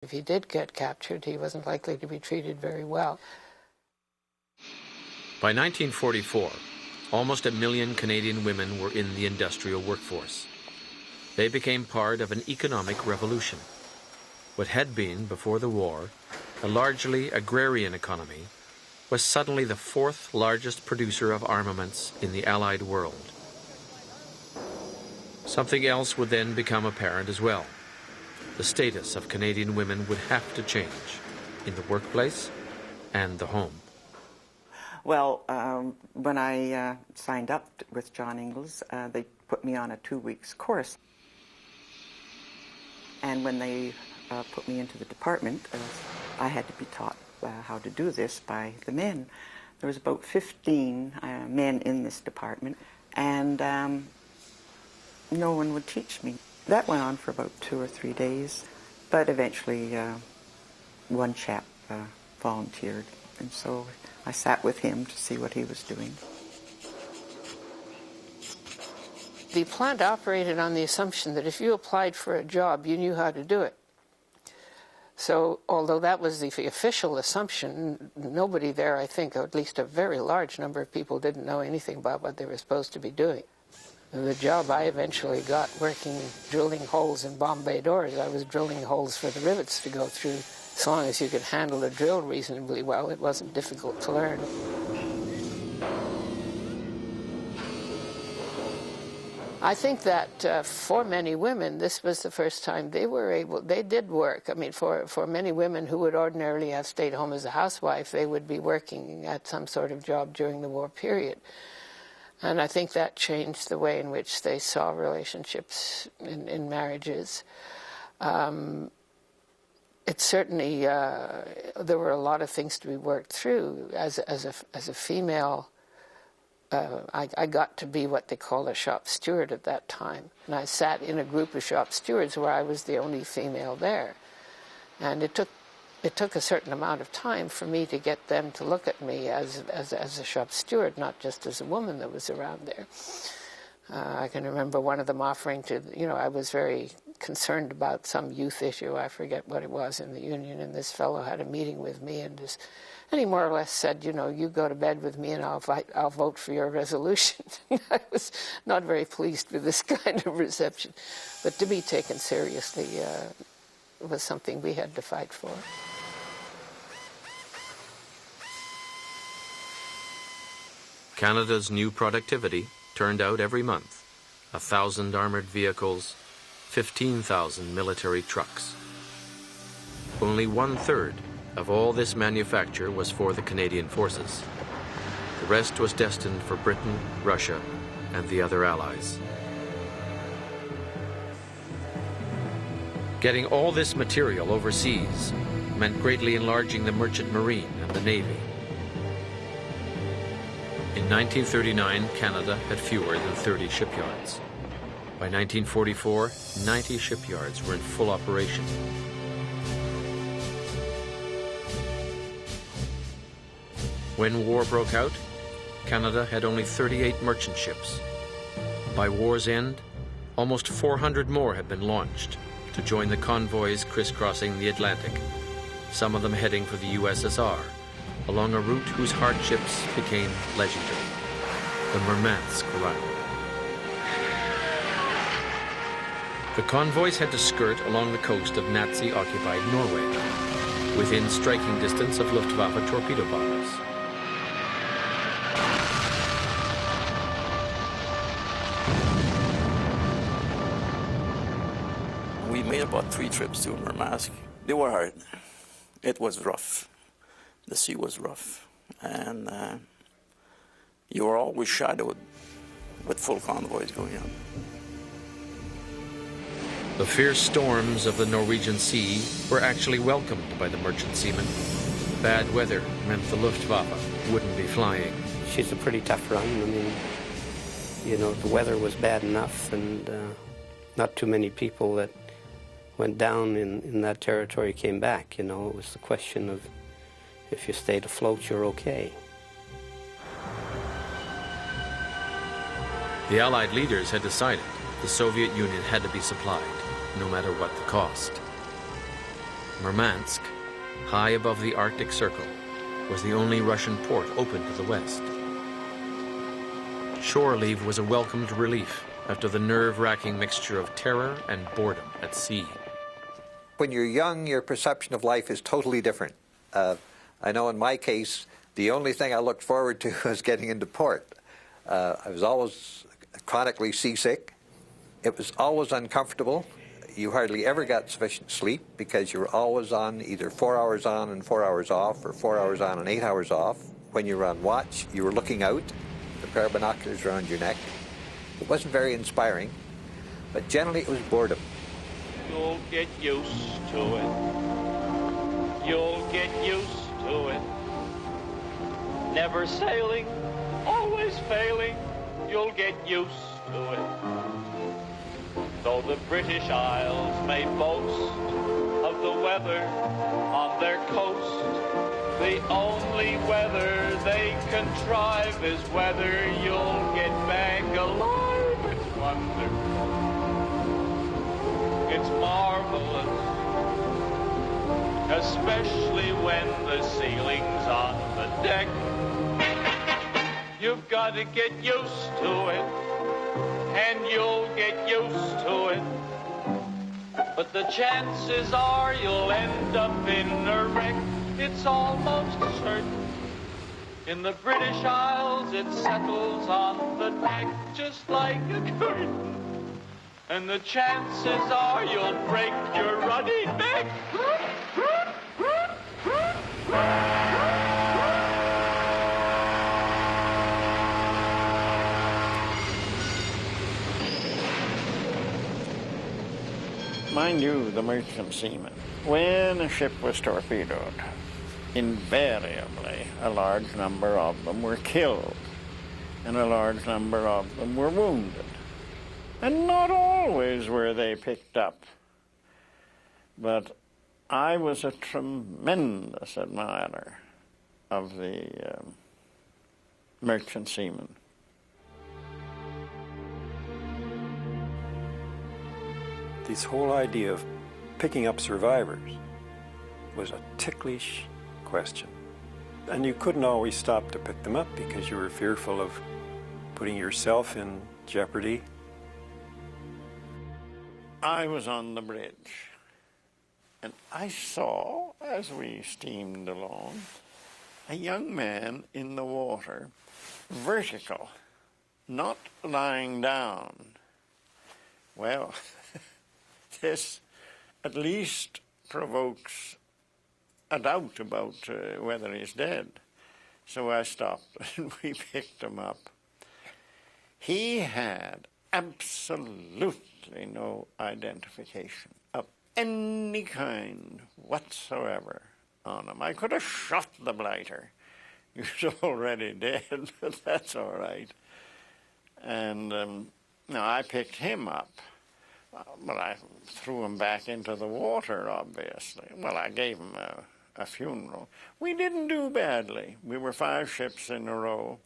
If he did get captured, he wasn't likely to be treated very well. By 1944, almost 1 million Canadian women were in the industrial workforce. They became part of an economic revolution. What had been, before the war, a largely agrarian economy was suddenly the 4th largest producer of armaments in the Allied world. Something else would then become apparent as well. The status of Canadian women would have to change in the workplace and the home. Well, when I signed up with John Ingalls, they put me on a 2-week course. And when they put me into the department, I had to be taught how to do this by the men. There was about 15 men in this department, and no one would teach me. That went on for about 2 or 3 days, but eventually one chap volunteered, and so I sat with him to see what he was doing. The plant operated on the assumption that if you applied for a job, you knew how to do it. So, although that was the official assumption, nobody there, I think, or at least a very large number of people, didn't know anything about what they were supposed to be doing. The job I eventually got working, drilling holes in Bombay doors, I was drilling holes for the rivets to go through. As long as you could handle a drill reasonably well, it wasn't difficult to learn. I think that for many women, this was the first time they did work. I mean, for many women who would ordinarily have stayed home as a housewife, they would be working at some sort of job during the war period. And I think that changed the way in which they saw relationships in marriages. It certainly, there were a lot of things to be worked through. As a female, I got to be what they call a shop steward at that time. And I sat in a group of shop stewards where I was the only female there. And it took a certain amount of time for me to get them to look at me as a shop steward, not just as a woman that was around there. I can remember one of them offering to, I was very concerned about some youth issue, I forget what it was in the union, and this fellow had a meeting with me, and he more or less said, you go to bed with me and I'll vote for your resolution. I was not very pleased with this kind of reception, but to be taken seriously was something we had to fight for. Canada's new productivity turned out every month 1,000 armored vehicles, 15,000 military trucks. Only 1/3 of all this manufacture was for the Canadian forces. The rest was destined for Britain, Russia, and the other allies. Getting all this material overseas meant greatly enlarging the merchant marine and the navy. In 1939, Canada had fewer than 30 shipyards. By 1944, 90 shipyards were in full operation. When war broke out, Canada had only 38 merchant ships. By war's end, almost 400 more had been launched to join the convoys crisscrossing the Atlantic, some of them heading for the USSR, along a route whose hardships became legendary, the Murmansk Rhine. The convoys had to skirt along the coast of Nazi-occupied Norway, within striking distance of Luftwaffe torpedo bombers. We made about 3 trips to Murmansk. They were hard. It was rough. The sea was rough, and you were always shadowed with full convoys going on. The fierce storms of the Norwegian Sea were actually welcomed by the merchant seamen. Bad weather meant the Luftwaffe wouldn't be flying. She's a pretty tough run. I mean, the weather was bad enough, and not too many people that went down in that territory came back. It was the question of if you stayed afloat, you're okay. The Allied leaders had decided the Soviet Union had to be supplied, no matter what the cost. Murmansk, high above the Arctic Circle, was the only Russian port open to the west. Shore leave was a welcomed relief after the nerve-wracking mixture of terror and boredom at sea. When you're young, your perception of life is totally different. I know in my case, the only thing I looked forward to was getting into port. I was always chronically seasick. It was always uncomfortable. You hardly ever got sufficient sleep because you were always on either 4 hours on and 4 hours off, or 4 hours on and 8 hours off. When you were on watch, you were looking out, a pair of binoculars around your neck. It wasn't very inspiring, but generally it was boredom. You'll get used to it. You'll get used to it. Never sailing, always failing. You'll get used to it. Though the British Isles may boast of the weather on their coast, the only weather they contrive is whether you'll get back alive. It's wonderful. It's marvelous. Especially when the ceiling's on the deck. You've got to get used to it, and you'll get used to it. But the chances are you'll end up in a wreck. It's almost certain. In the British Isles, it settles on the deck just like a curtain. And the chances are you'll break your ruddy neck. Mind you, the merchant seamen, when a ship was torpedoed, invariably a large number of them were killed and a large number of them were wounded. And not always were they picked up. But I was a tremendous admirer of the merchant seamen. This whole idea of picking up survivors was a ticklish question. And you couldn't always stop to pick them up because you were fearful of putting yourself in jeopardy. I was on the bridge, and I saw, as we steamed along, a young man in the water, vertical, not lying down. Well, this at least provokes a doubt about whether he's dead. So I stopped and we picked him up. He had absolutely no identification of any kind whatsoever on him. I could have shot the blighter. He was already dead, but that's all right. And now I picked him up. But I threw him back into the water, obviously. Well, I gave him a funeral. We didn't do badly. We were 5 ships in a row.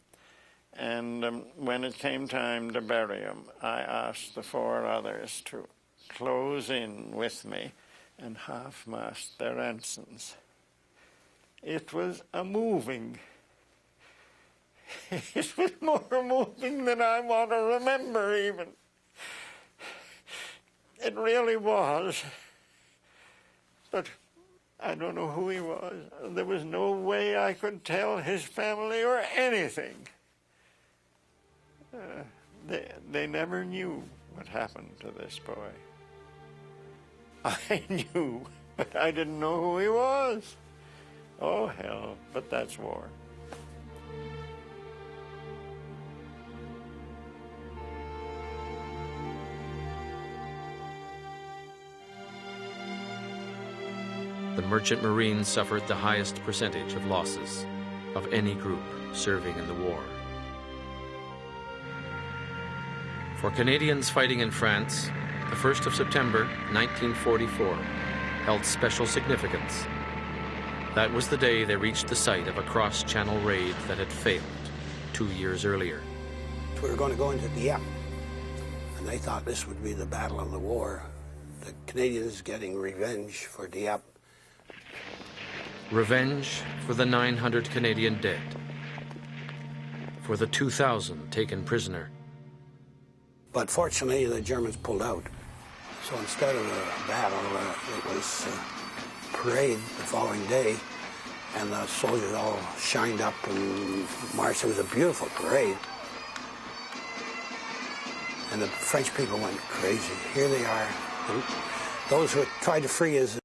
And when it came time to bury him, I asked the 4 others to close in with me and half-mast their ensigns. It was a moving. It was more moving than I want to remember even. It really was. But I don't know who he was. There was no way I could tell his family or anything. They never knew what happened to this boy. I knew, but I didn't know who he was. Oh, hell, but that's war. The Merchant Marines suffered the highest percentage of losses of any group serving in the war. For Canadians fighting in France, the 1st of September 1944 held special significance. That was the day they reached the site of a cross-channel raid that had failed 2 years earlier. We were going to go into Dieppe, and they thought this would be the battle of the war. The Canadians getting revenge for Dieppe, Revenge for the 900 Canadian dead, for the 2,000 taken prisoner. But fortunately, the Germans pulled out. So instead of a battle, it was a parade the following day, and the soldiers all shined up and marched. It was a beautiful parade. And the French people went crazy. Here they are. And those who tried to free us